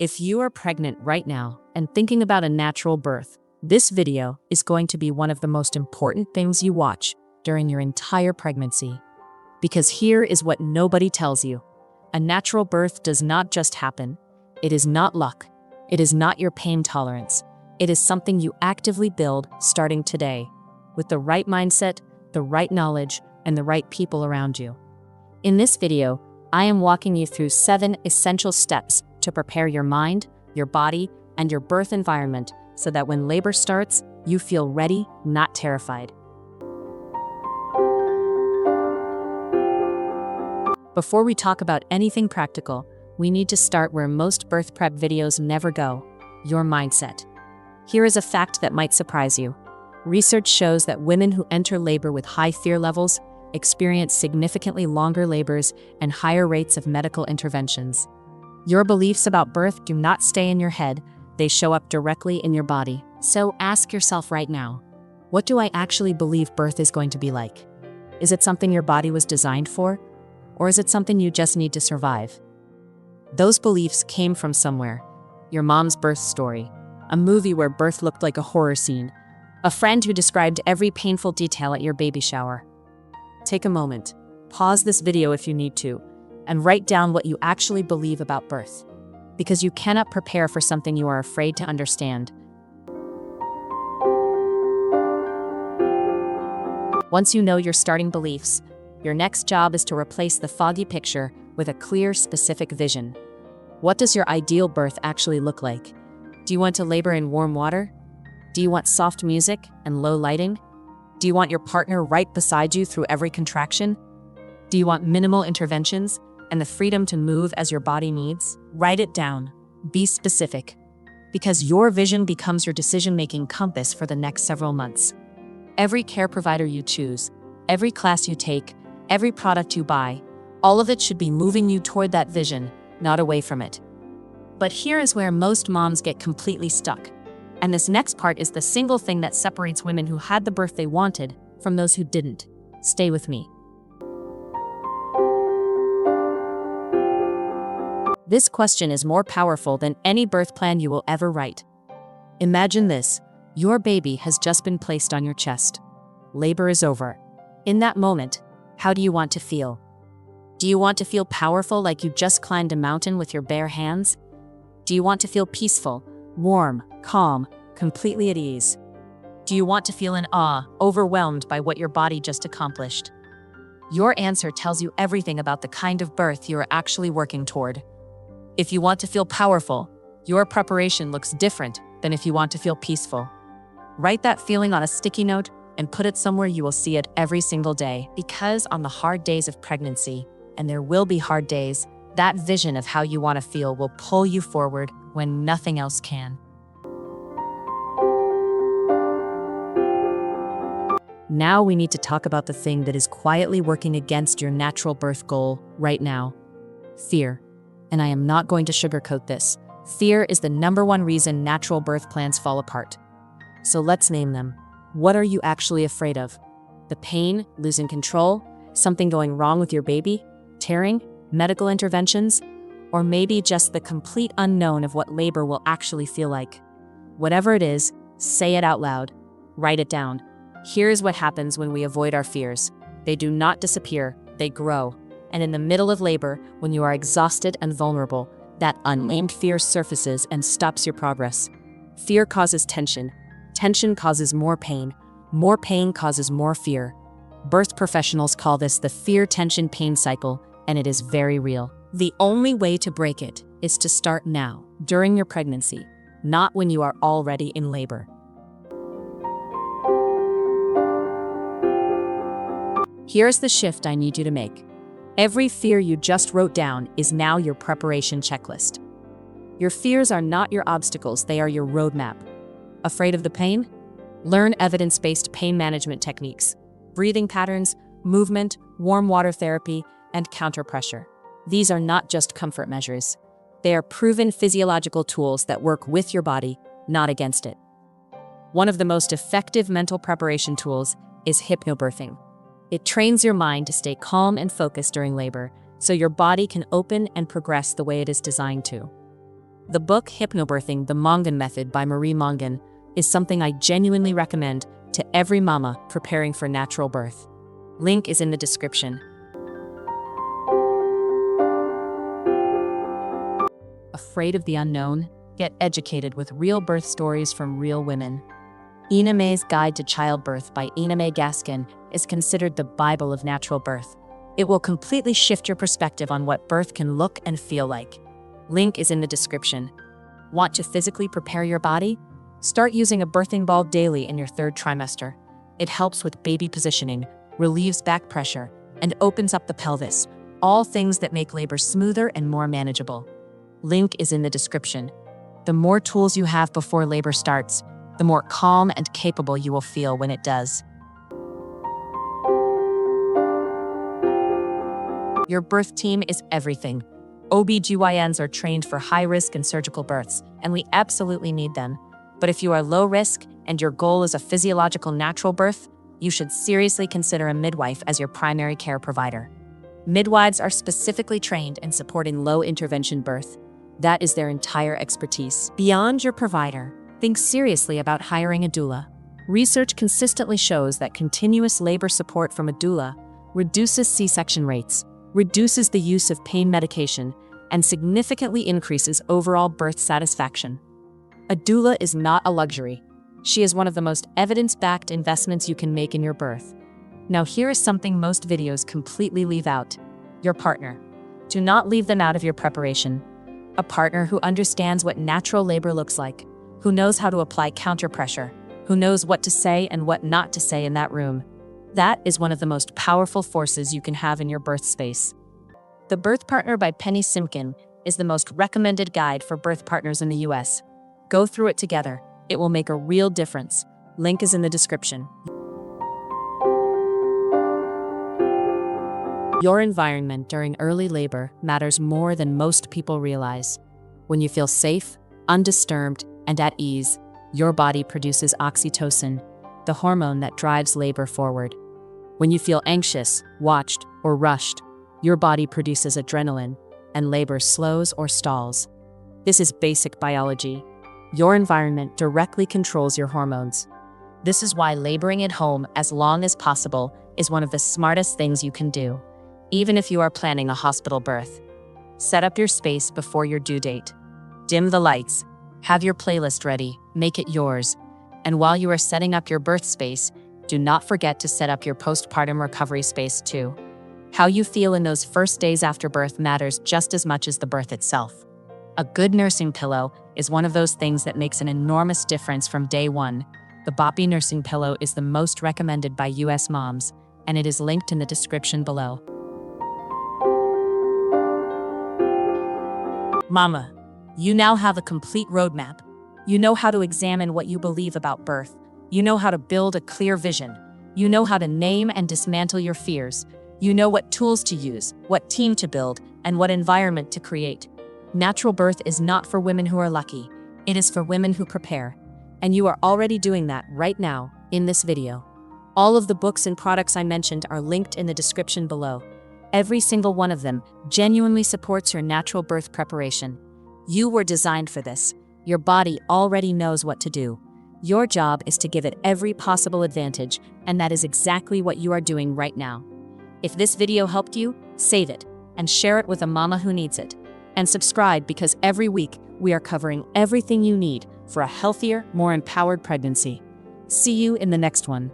If you are pregnant right now and thinking about a natural birth, this video is going to be one of the most important things you watch during your entire pregnancy. Because here is what nobody tells you. A natural birth does not just happen. It is not luck. It is not your pain tolerance. It is something you actively build starting today, with the right mindset, the right knowledge, and the right people around you. In this video, I am walking you through 7 essential steps to prepare your mind, your body, and your birth environment so that when labor starts, you feel ready, not terrified. Before we talk about anything practical, we need to start where most birth prep videos never go: your mindset. Here is a fact that might surprise you. Research shows that women who enter labor with high fear levels experience significantly longer labors and higher rates of medical interventions. Your beliefs about birth do not stay in your head, they show up directly in your body. So ask yourself right now, what do I actually believe birth is going to be like? Is it something your body was designed for? Or is it something you just need to survive? Those beliefs came from somewhere. Your mom's birth story, a movie where birth looked like a horror scene, a friend who described every painful detail at your baby shower. Take a moment, pause this video if you need to, and write down what you actually believe about birth. Because you cannot prepare for something you are afraid to understand. Once you know your starting beliefs, your next job is to replace the foggy picture with a clear, specific vision. What does your ideal birth actually look like? Do you want to labor in warm water? Do you want soft music and low lighting? Do you want your partner right beside you through every contraction? Do you want minimal interventions and the freedom to move as your body needs? Write it down. Be specific. Because your vision becomes your decision-making compass for the next several months. Every care provider you choose, every class you take, every product you buy, all of it should be moving you toward that vision, not away from it. But here is where most moms get completely stuck. And this next part is the single thing that separates women who had the birth they wanted from those who didn't. Stay with me. This question is more powerful than any birth plan you will ever write. Imagine this: your baby has just been placed on your chest. Labor is over. In that moment, how do you want to feel? Do you want to feel powerful like you just climbed a mountain with your bare hands? Do you want to feel peaceful, warm, calm, completely at ease? Do you want to feel in awe, overwhelmed by what your body just accomplished? Your answer tells you everything about the kind of birth you are actually working toward. If you want to feel powerful, your preparation looks different than if you want to feel peaceful. Write that feeling on a sticky note and put it somewhere you will see it every single day. Because on the hard days of pregnancy, and there will be hard days, that vision of how you want to feel will pull you forward when nothing else can. Now we need to talk about the thing that is quietly working against your natural birth goal right now: fear. And I am not going to sugarcoat this. Fear is the #1 reason natural birth plans fall apart. So let's name them. What are you actually afraid of? The pain, losing control, something going wrong with your baby, tearing, medical interventions, or maybe just the complete unknown of what labor will actually feel like? Whatever it is, say it out loud. Write it down. Here's what happens when we avoid our fears. They do not disappear, they grow. And in the middle of labor, when you are exhausted and vulnerable, that unnamed fear surfaces and stops your progress. Fear causes tension. Tension causes more pain. More pain causes more fear. Birth professionals call this the fear-tension-pain cycle, and it is very real. The only way to break it is to start now, during your pregnancy, not when you are already in labor. Here's the shift I need you to make. Every fear you just wrote down is now your preparation checklist. Your fears are not your obstacles, they are your roadmap. Afraid of the pain? Learn evidence-based pain management techniques, breathing patterns, movement, warm water therapy, and counter-pressure. These are not just comfort measures. They are proven physiological tools that work with your body, not against it. One of the most effective mental preparation tools is hypnobirthing. It trains your mind to stay calm and focused during labor, so your body can open and progress the way it is designed to. The book Hypnobirthing, the Mongan Method by Marie Mongan is something I genuinely recommend to every mama preparing for natural birth. Link is in the description. Afraid of the unknown? Get educated with real birth stories from real women. Ina May's Guide to Childbirth by Ina May Gaskin is considered the Bible of natural birth. It will completely shift your perspective on what birth can look and feel like. Link is in the description. Want to physically prepare your body? Start using a birthing ball daily in your third trimester. It helps with baby positioning, relieves back pressure, and opens up the pelvis, all things that make labor smoother and more manageable. Link is in the description. The more tools you have before labor starts, the more calm and capable you will feel when it does. Your birth team is everything. OB/GYNs are trained for high-risk and surgical births, and we absolutely need them. But if you are low risk and your goal is a physiological natural birth, you should seriously consider a midwife as your primary care provider. Midwives are specifically trained in supporting low-intervention birth. That is their entire expertise. Beyond your provider, think seriously about hiring a doula. Research consistently shows that continuous labor support from a doula reduces C-section rates, reduces the use of pain medication, and significantly increases overall birth satisfaction. A doula is not a luxury. She is one of the most evidence-backed investments you can make in your birth. Now here is something most videos completely leave out: your partner. Do not leave them out of your preparation. A partner who understands what natural labor looks like, who knows how to apply counter pressure, who knows what to say and what not to say in that room. That is one of the most powerful forces you can have in your birth space. The Birth Partner by Penny Simkin is the most recommended guide for birth partners in the US. Go through it together. It will make a real difference. Link is in the description. Your environment during early labor matters more than most people realize. When you feel safe, undisturbed, and at ease, your body produces oxytocin, the hormone that drives labor forward. When you feel anxious, watched, or rushed, your body produces adrenaline, and labor slows or stalls. This is basic biology. Your environment directly controls your hormones. This is why laboring at home as long as possible is one of the smartest things you can do, even if you are planning a hospital birth. Set up your space before your due date. Dim the lights. Have your playlist ready. Make it yours. And while you are setting up your birth space, do not forget to set up your postpartum recovery space too. How you feel in those first days after birth matters just as much as the birth itself. A good nursing pillow is one of those things that makes an enormous difference from day one. The Boppy nursing pillow is the most recommended by US moms, and it is linked in the description below. Mama, you now have a complete roadmap. You know how to examine what you believe about birth. You know how to build a clear vision. You know how to name and dismantle your fears. You know what tools to use, what team to build, and what environment to create. Natural birth is not for women who are lucky. It is for women who prepare. And you are already doing that right now in this video. All of the books and products I mentioned are linked in the description below. Every single one of them genuinely supports your natural birth preparation. You were designed for this. Your body already knows what to do. Your job is to give it every possible advantage, and that is exactly what you are doing right now. If this video helped you, save it and share it with a mama who needs it. And subscribe, because every week we are covering everything you need for a healthier, more empowered pregnancy. See you in the next one.